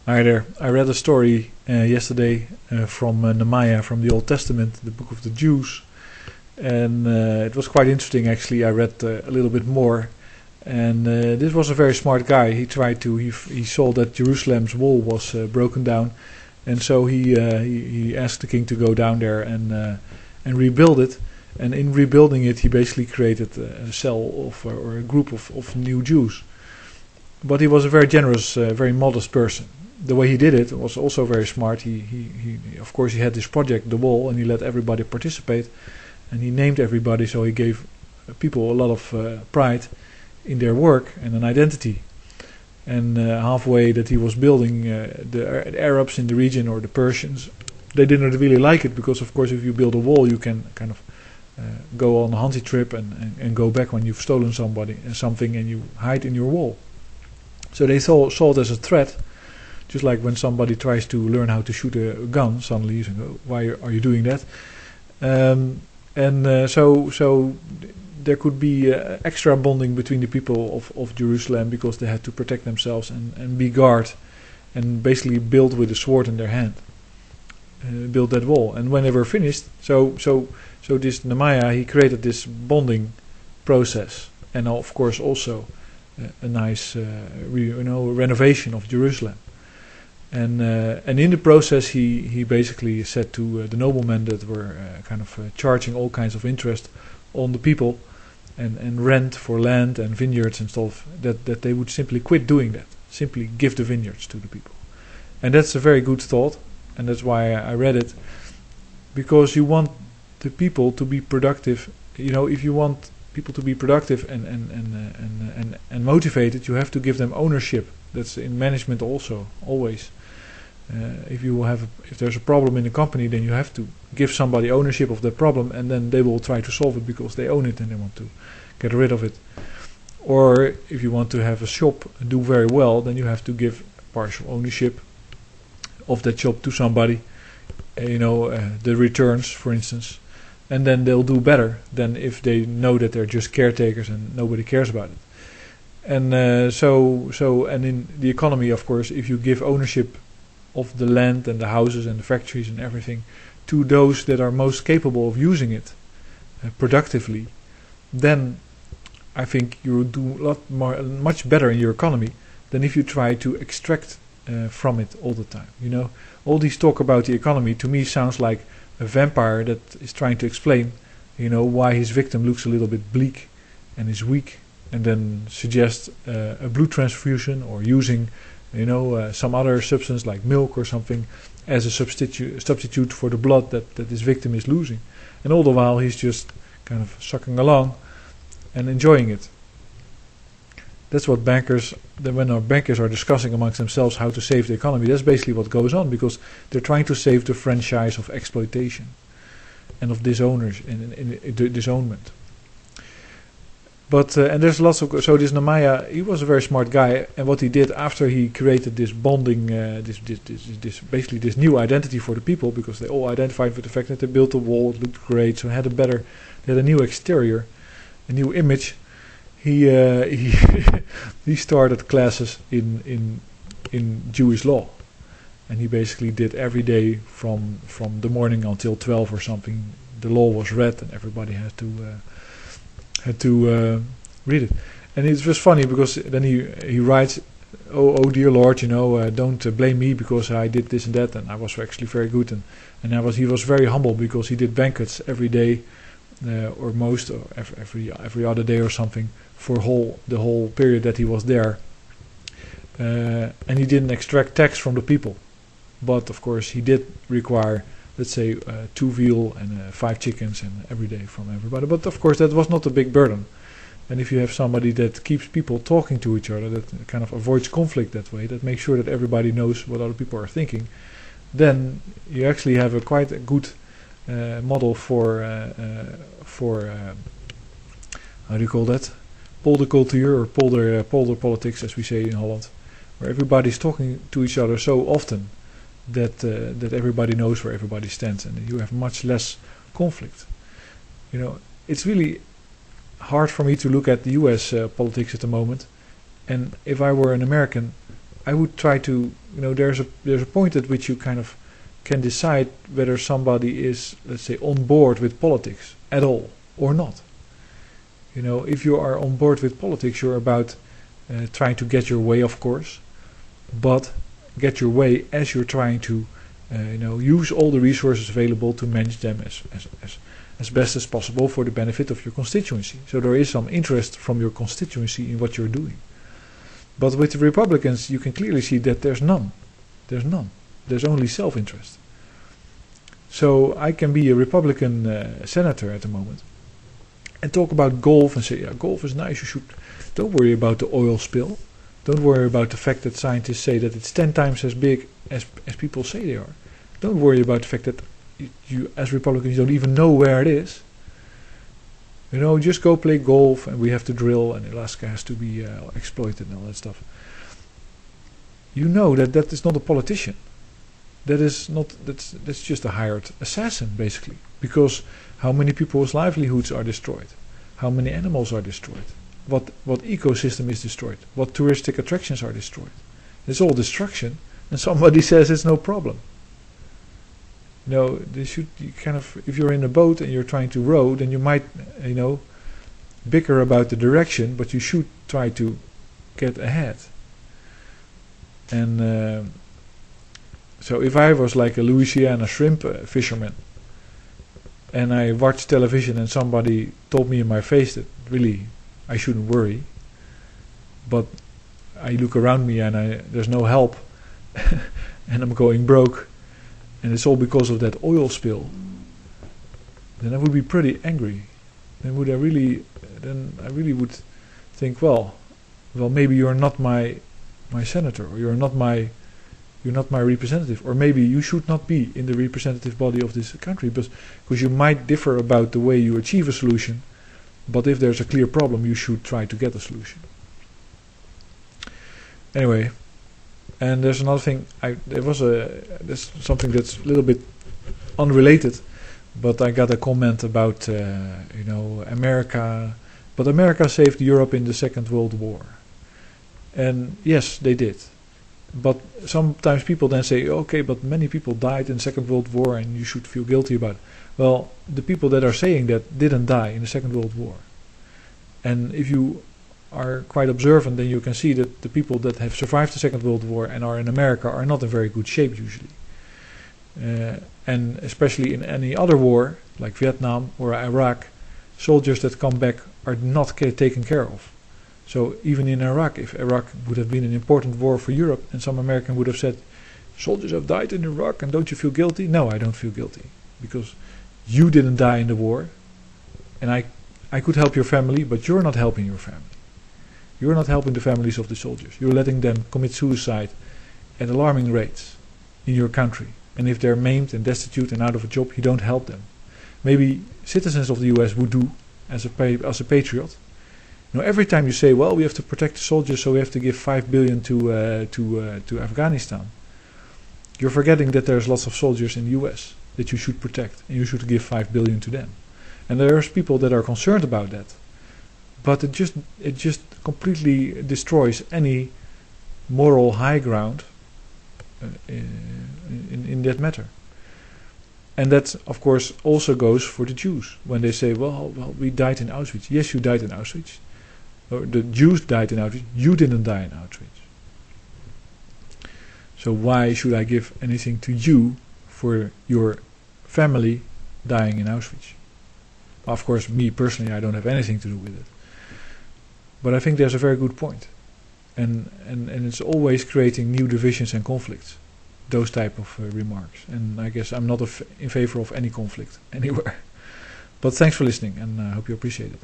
Hi there. I read a story yesterday from Nehemiah from the Old Testament, the book of the Jews, and it was quite interesting actually. I read a little bit more, and this was a very smart guy. He saw that Jerusalem's wall was broken down, and so he asked the king to go down there and rebuild it. And in rebuilding it, he basically created a cell of or a group of new Jews. But he was a very generous, very modest person. The way he did it was also very smart. He of course he had this project, the wall, and he let everybody participate, and he named everybody, so he gave people a lot of pride in their work and an identity. And halfway that he was building, the Arabs in the region or the Persians, they didn't really like it because, of course, if you build a wall, you can kind of go on a hunting trip and go back when you've stolen something, and you hide in your wall. So they saw it as a threat. Just like when somebody tries to learn how to shoot a gun, suddenly you say, oh, why are you doing that? So there could be extra bonding between the people of Jerusalem because they had to protect themselves and be guard and basically build with a sword in their hand, build that wall. And when they were finished, so this Nehemiah, he created this bonding process, and of course also a nice renovation of Jerusalem. And in the process, he basically said to the noblemen that were charging all kinds of interest on the people and rent for land and vineyards and stuff, that they would simply quit doing that, simply give the vineyards to the people. And that's a very good thought, and that's why I read it, because you want the people to be productive. If you want people to be productive and motivated, you have to give them ownership. That's in management also, always. If there's a problem in the company, then you have to give somebody ownership of the problem, and then they will try to solve it because they own it and they want to get rid of it. Or if you want to have a shop do very well, then you have to give partial ownership of that shop to somebody, the returns, for instance, and then they'll do better than if they know that they're just caretakers and nobody cares about it. And so in the economy, of course, if you give ownership of the land and the houses and the factories and everything to those that are most capable of using it productively, then I think you will do much better in your economy than if you try to extract from it all the time. All these talk about the economy to me sounds like a vampire that is trying to explain, why his victim looks a little bit bleak and is weak, and then suggest a blood transfusion or using some other substance like milk or something as a substitute for the blood that this victim is losing. And all the while he's just kind of sucking along and enjoying it. That's what when our bankers are discussing amongst themselves how to save the economy, that's basically what goes on, because they're trying to save the franchise of exploitation and of disownment. But and there's lots of this Nehemiah, he was a very smart guy, and what he did after he created this bonding, this new identity for the people, because they all identified with the fact that they built a wall, it looked great, so they had a new exterior, a new image. He he started classes in Jewish law, and he basically did every day from the morning until 12 or something. The law was read, and everybody had to read it. And it was funny because then he writes, oh dear Lord, don't blame me because I did this and that, and I was actually very good, and he was very humble because he did banquets every day, or most or every other day or something for the whole period that he was there, and he didn't extract tax from the people, but of course he did require, let's say, 2 veal and 5 chickens and every day from everybody. But of course that was not a big burden. And if you have somebody that keeps people talking to each other, that kind of avoids conflict that way, that makes sure that everybody knows what other people are thinking, then you actually have a quite a good model for how do you call that? Poldercultuur or polder politics, as we say in Holland, where everybody's talking to each other so often that everybody knows where everybody stands, and you have much less conflict. It's really hard for me to look at the U.S. Politics at the moment, and if I were an American, I would try to there's a point at which you kind of can decide whether somebody is, let's say, on board with politics at all or not. If you are on board with politics, you're about trying to get your way, of course, but get your way as you're trying to use all the resources available to manage them as best as possible for the benefit of your constituency. So there is some interest from your constituency in what you're doing. But with the Republicans, you can clearly see that there's none. There's none. There's only self-interest. So I can be a Republican senator at the moment and talk about golf and say, yeah, golf is nice. Don't worry about the oil spill. Don't worry about the fact that scientists say that it's 10 times as big as people say they are. Don't worry about the fact that you, as Republicans, don't even know where it is. Just go play golf, and we have to drill, and Alaska has to be exploited and all that stuff. That is not a politician. That's just a hired assassin, basically. Because how many people's livelihoods are destroyed? How many animals are destroyed? What ecosystem is destroyed? What touristic attractions are destroyed? It's all destruction, and somebody says it's no problem. If you're in a boat and you're trying to row, then you might, bicker about the direction, but you should try to get ahead. And so if I was like a Louisiana shrimp fisherman, and I watched television and somebody told me in my face that really I shouldn't worry, but I look around me and there's no help, and I'm going broke, and it's all because of that oil spill, then I would be pretty angry. Then I really would think, well, maybe you're not my senator, or you're not my representative, or maybe you should not be in the representative body of this country, because you might differ about the way you achieve a solution, but if there's a clear problem, you should try to get a solution. Anyway, and there's another thing. There's something that's a little bit unrelated, but I got a comment about America. But America saved Europe in the Second World War, and yes, they did. But sometimes people then say, okay, but many people died in the Second World War, and you should feel guilty about it. Well, the people that are saying that didn't die in the Second World War, and if you are quite observant, then you can see that the people that have survived the Second World War and are in America are not in very good shape usually. And especially in any other war, like Vietnam or Iraq, soldiers that come back are not taken care of. So even in Iraq, if Iraq would have been an important war for Europe, and some American would have said, soldiers have died in Iraq and don't you feel guilty? No, I don't feel guilty, because you didn't die in the war, and I could help your family, but you're not helping your family. You're not helping the families of the soldiers. You're letting them commit suicide at alarming rates in your country. And if they're maimed and destitute and out of a job, you don't help them. Maybe citizens of the US would do as a patriot. Every time you say, well, we have to protect the soldiers, so we have to give $5 billion to Afghanistan, you're forgetting that there's lots of soldiers in the US that you should protect, and you should give $5 billion to them. And there's people that are concerned about that. But it just completely destroys any moral high ground in that matter. And that, of course, also goes for the Jews. When they say, well, we died in Auschwitz. Yes, you died in Auschwitz. Or the Jews died in Auschwitz. You didn't die in Auschwitz. So why should I give anything to you for your family dying in Auschwitz? Well, of course, me personally, I don't have anything to do with it. But I think there's a very good point. And it's always creating new divisions and conflicts. Those type of remarks. And I guess I'm not in favor of any conflict anywhere. But thanks for listening, and I hope you appreciate it.